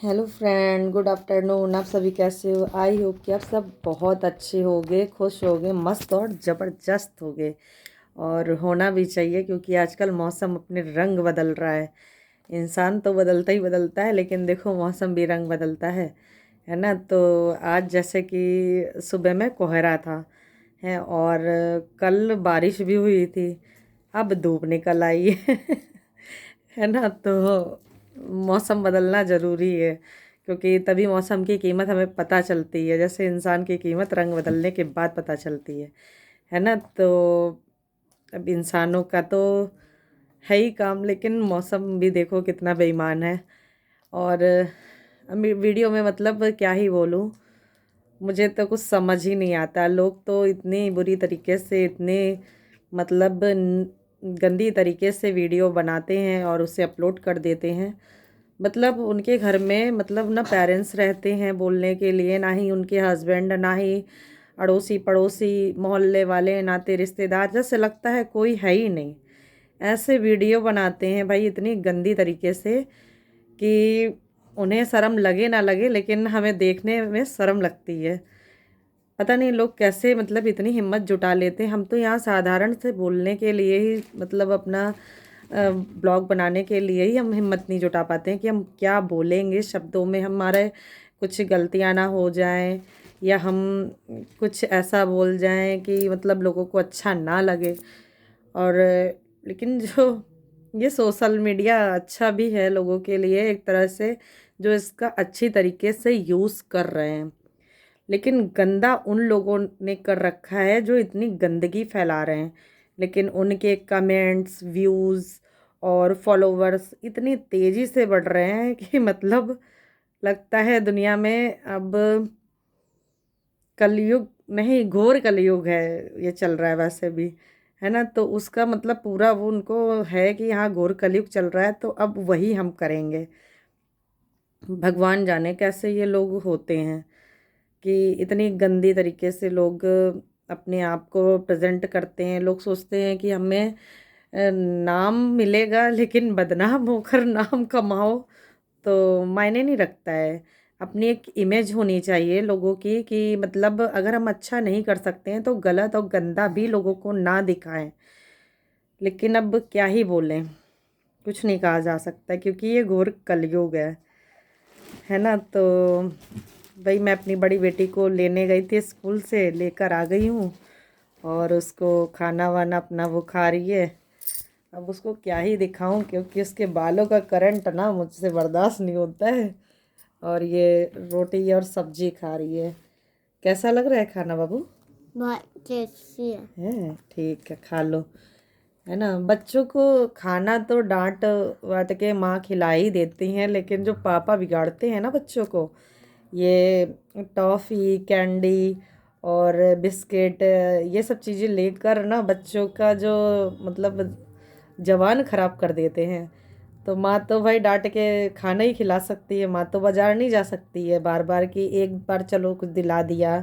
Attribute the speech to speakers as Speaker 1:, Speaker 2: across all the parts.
Speaker 1: Hello friend, good afternoon. आप सभी कैसे हो? आई होप कि आप सब बहुत अच्छे होगे, खुश होगे, मस्त और ज़बरदस्त होगे। और होना भी चाहिए क्योंकि आजकल मौसम अपने रंग बदल रहा है। इंसान तो बदलता ही बदलता है, लेकिन देखो मौसम भी रंग बदलता है ना। तो आज जैसे कि सुबह में कोहरा था है, और कल बारिश भी हुई थी। अब धूप निकल आई है ना। तो मौसम बदलना ज़रूरी है क्योंकि तभी मौसम की कीमत हमें पता चलती है। जैसे इंसान की कीमत रंग बदलने के बाद पता चलती है ना। तो अब इंसानों का तो है ही काम, लेकिन मौसम भी देखो कितना बेईमान है। और वीडियो में मतलब क्या ही बोलूँ, मुझे तो कुछ समझ ही नहीं आता। लोग तो इतनी बुरी तरीके से, इतने मतलब गंदी तरीके से वीडियो बनाते हैं और उसे अपलोड कर देते हैं। मतलब उनके घर में मतलब ना पेरेंट्स रहते हैं बोलने के लिए, ना ही उनके हस्बैंड, ना ही अड़ोसी पड़ोसी, मोहल्ले वाले, नाते रिश्तेदार, जैसे लगता है कोई है ही नहीं। ऐसे वीडियो बनाते हैं भाई इतनी गंदी तरीके से कि उन्हें शर्म लगे ना लगे, लेकिन हमें देखने में शर्म लगती है। पता नहीं लोग कैसे मतलब इतनी हिम्मत जुटा लेते हैं। हम तो यहाँ साधारण से बोलने के लिए ही मतलब अपना ब्लॉग बनाने के लिए ही हम हिम्मत नहीं जुटा पाते हैं कि हम क्या बोलेंगे, शब्दों में हमारे कुछ गलतियाँ ना हो जाएं, या हम कुछ ऐसा बोल जाएं कि मतलब लोगों को अच्छा ना लगे। और लेकिन जो ये सोशल मीडिया अच्छा भी है लोगों के लिए एक तरह से, जो इसका अच्छी तरीके से यूज़ कर रहे हैं। लेकिन गंदा उन लोगों ने कर रखा है जो इतनी गंदगी फैला रहे हैं। लेकिन उनके कमेंट्स, व्यूज़ और फॉलोवर्स इतनी तेज़ी से बढ़ रहे हैं कि मतलब लगता है दुनिया में अब कलयुग नहीं, घोर कलयुग है ये चल रहा है वैसे भी, है ना। तो उसका मतलब पूरा वो उनको है कि हाँ घोर कलयुग चल रहा है, तो अब वही हम करेंगे। भगवान जाने कैसे ये लोग होते हैं कि इतनी गंदी तरीके से लोग अपने आप को प्रेजेंट करते हैं। लोग सोचते हैं कि हमें नाम मिलेगा, लेकिन बदनाम होकर नाम कमाओ तो मायने नहीं रखता है। अपनी एक इमेज होनी चाहिए लोगों की कि मतलब अगर हम अच्छा नहीं कर सकते हैं तो गलत और गंदा भी लोगों को ना दिखाएं। लेकिन अब क्या ही बोलें, कुछ नहीं कहा जा सकता क्योंकि ये घोर कलयुग है ना। तो भाई मैं अपनी बड़ी बेटी को लेने गई थी, स्कूल से लेकर आ गई हूँ और उसको खाना वाना अपना वो खा रही है। अब उसको क्या ही दिखाऊं क्योंकि उसके बालों का करंट ना मुझसे बर्दाश्त नहीं होता है। और ये रोटी और सब्जी खा रही है। कैसा लग रहा है खाना बाबू?
Speaker 2: बहुत टेस्टी
Speaker 1: है ठीक है, खा लो। है ना, बच्चों को खाना तो डांट वाट के माँ खिला ही देती हैं, लेकिन जो पापा बिगाड़ते हैं ना बच्चों को, ये टॉफ़ी, कैंडी और बिस्किट, ये सब चीज़ें लेकर ना बच्चों का जो मतलब जवान ख़राब कर देते हैं। तो माँ तो भाई डांट के खाना ही खिला सकती है, माँ तो बाज़ार नहीं जा सकती है बार बार कि एक बार चलो कुछ दिला दिया,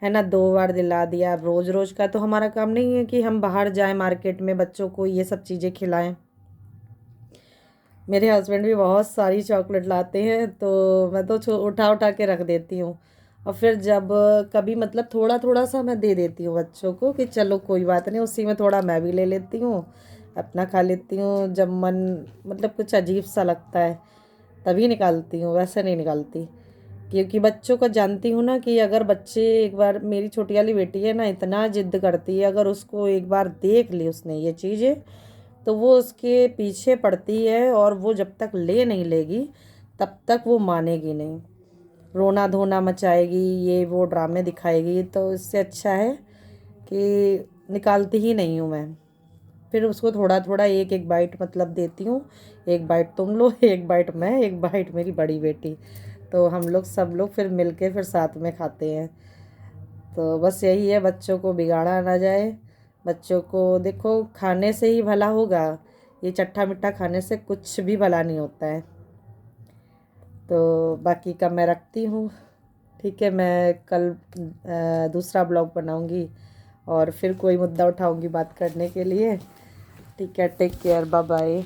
Speaker 1: है ना, दो बार दिला दिया। रोज़ रोज़ का तो हमारा काम नहीं है कि हम बाहर जाएं मार्केट में बच्चों को ये सब चीज़ें खिलाएं। मेरे हस्बैंड भी बहुत सारी चॉकलेट लाते हैं तो मैं तो उठा उठा के रख देती हूँ। और फिर जब कभी मतलब थोड़ा थोड़ा सा मैं दे देती हूँ बच्चों को कि चलो कोई बात नहीं, उसी में थोड़ा मैं भी ले लेती हूँ, अपना खा लेती हूँ। जब मन मतलब कुछ अजीब सा लगता है तभी निकालती हूँ, वैसे नहीं निकालती। क्योंकि बच्चों को जानती हूँ ना कि अगर बच्चे एक बार, मेरी छोटी वाली बेटी है ना इतना जिद करती है, अगर उसको एक बार देख ली उसने ये चीज़ें तो वो उसके पीछे पड़ती है, और वो जब तक ले नहीं लेगी तब तक वो मानेगी नहीं। रोना धोना मचाएगी, ये वो ड्रामे दिखाएगी। तो इससे अच्छा है कि निकालती ही नहीं हूँ मैं। फिर उसको थोड़ा थोड़ा एक एक बाइट मतलब देती हूँ। एक बाइट तुम लो, एक बाइट मैं, एक बाइट मेरी बड़ी बेटी। तो हम लोग सब लोग फिर मिलके फिर साथ में खाते हैं। तो बस यही है, बच्चों को बिगाड़ा ना जाए। बच्चों को देखो खाने से ही भला होगा, ये चट्टा मिट्ठा खाने से कुछ भी भला नहीं होता है। तो बाकी का मैं रखती हूँ। ठीक है, मैं कल दूसरा ब्लॉग बनाऊँगी और फिर कोई मुद्दा उठाऊँगी बात करने के लिए। ठीक है, टेक केयर, बाय बाय।